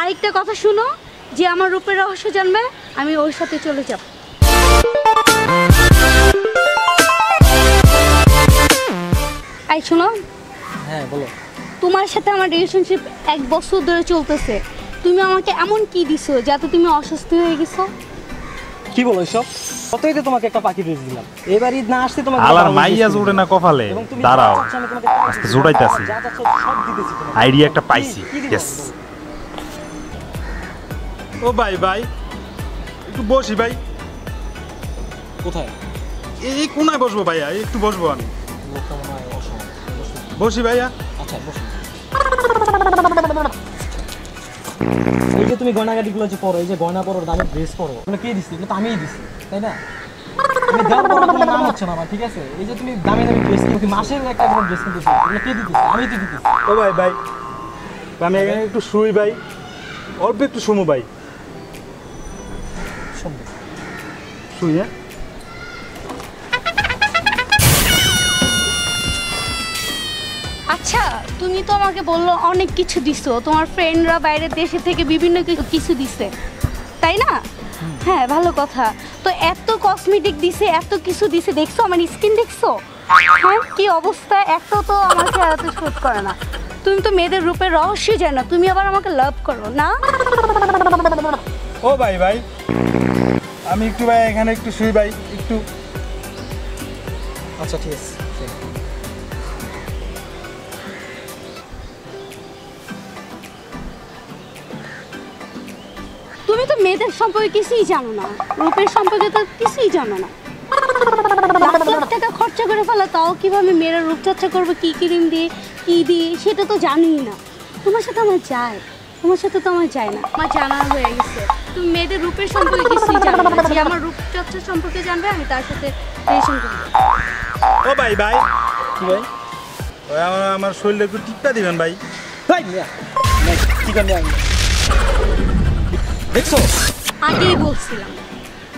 আরেকটা কথা শুনো, যে আমার রূপের রহস্য জানবে আমি ওর সাথে চলে যাব। এই শোনো। হ্যাঁ বলো। তোমার সাথে আমার রিলেশনশিপ 1 বছর ধরে চলতেছে, তুমি আমাকে এমন কি দিছো যাতে তুমি অসুস্থ হয়ে গেছো? কি বলো এসব? কতই তো তোমাকে একটা পাখি ড্রেস দিলাম, এবার ঈদ না আসতে তোমাকে আলার মাইয়া জুড়ে না কপালে। দাঁড়াও, জোড়াইতাছি। আইডিয়া একটা পাইছি। ইয়েস। ও ভাই ভাই একটু বসি ভাই। কোথায়? এই কোনায় বসবো ভাইয়া, একটু বসবো আমি। লোকটা মনে হয় অসহায়। বসি ভাইয়া। আচ্ছা বসুন। এই যে তুমি গয়নাগাটিগুলো যে পরো, এই যে গয়না পরো, দামের ড্রেস পরো, এগুলো কে দিচ্ছে? এগুলো তো আমিই দিচ্ছি, তাই না? আমি দেওয়ার পর তোমার নাম হচ্ছে না আমার, ঠিক আছে? এই যে তুমি দামি দামি ড্রেস কিনতে, মাসের একটা ড্রেস কিনতেছো, এগুলো কে দিতেছে? আমি তো দিতেছি। ও ভাই ভাই আমি এখানে একটু শুই ভাই, অল্প একটু শুমু ভাই। শুই। হ্যাঁ আচ্ছা, তুমি তো আমাকে বললো অনেক কিছু দিছো, তোমার ফ্রেন্ডরা বাইরের দেশে থেকে বিভিন্ন কিছু দিছে, তাই না? হ্যাঁ, ভালো কথা। তো এত কসমেটিক দিছে, এত কিছু দিছে, দেখছো আমার স্কিন দেখছো? হ্যাঁ, কি অবস্থা! একটা তো আমার চেহারাতে শুট করে না। তুমি তো মেয়েদের রূপের রহস্য জানো, তুমি আবার আমাকে লাভ করো না? ও ভাই ভাই আমি একটু ভাই এখানে একটু শুই ভাই, একটু। আচ্ছা ঠিক আছে। তুমি তো মেয়েদের সম্পর্কে কিছুই জানো না, রূপের সম্পর্কে তো কিছুই জানো না। লাখ লাখ টাকা খরচা করে ফেলা, তাও কিভাবে মেয়েরা রূপচর্চা করবে, কি ক্রিম দিয়ে কি দিয়ে, সেটা তো জানোই না। তোমার সাথে আমার যায়, তোমার সাথে তো আমার যায় না। আমার জানা হয়ে গেছে, তুমি মেয়েদের রূপের সম্পর্কে কিছুই জানো না। যে আমার রূপচর্চা সম্পর্কে জানবে, আমি তার সাথে রিলেশন করবো। ও ভাই ভাই কি ভাই? ওই আমার শরীরে একটু টিপটা দিবেন ভাই। ভাই মিয়া, কি করলে আমি? দেখছো? আগেই বলছিলাম।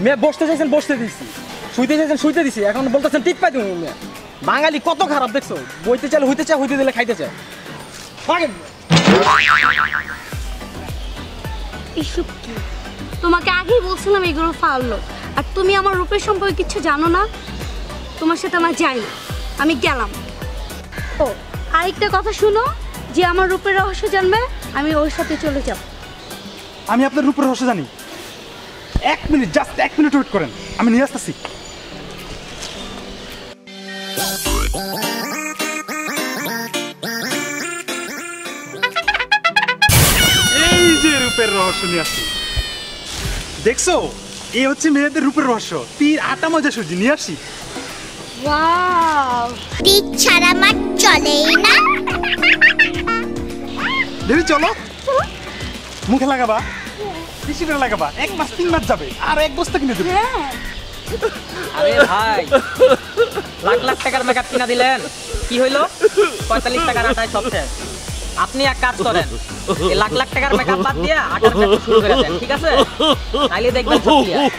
মেয়ে বসতে চাইছেন বসতে দিছি, শুইতে চাইছেন শুইতে দিছি, এখন বলতেছেন টিপ পাই তুমি। মেয়ে বাঙালি কত খারাপ দেখছো? বইতে চাইলে হইতে চায়, হইতে দিলে খাইতে চায়। এসব কি? তোমাকে আগেই বলছিলাম এগুলো ফাললো, আর তুমি আমার রূপের সম্পর্কে কিছু জানো না। তোমার সাথে আমার যায় না, আমি গেলাম। ও আরেকটা কথা শুনো, যে আমার রূপের রহস্য জানবে আমি ওর সাথে চলে যাব। আমি আপনার রূপের রহস্য জানি। 1 মিনিট, জাস্ট 1 মিনিট ওয়েট করেন, আমি নিয়ে আসতেছি। এই যে রূপের রহস্য নিয়ে আসছি, দেখছো? এই হচ্ছে মেয়েদের রূপের রহস্য। তীর আটা মজা সুজি নিয়ে আসি। ওয়াও, টিক ছাড়া মাঠ চলেই না। দেবী চলো, মুখে লাগাবা, বেশি করে লাগাবা, 1 মাস 3 মাস যাবে, আর 1 বস্তা কিনে দেবো। হ্যাঁ। আরে ভাই, লাখ লাখ টাকার মেকআপ কিনা দিলেন, কি হইলো? 45 টাকার আটায় সব শেষ। আপনি এক কাজ করেন, এই লাখ লাখ টাকার মেকআপ বাদ দিয়ে আটার ব্যবসা শুরু করে দেন, ঠিক আছে? তাইলে দেখবেন সব ক্লিয়ার।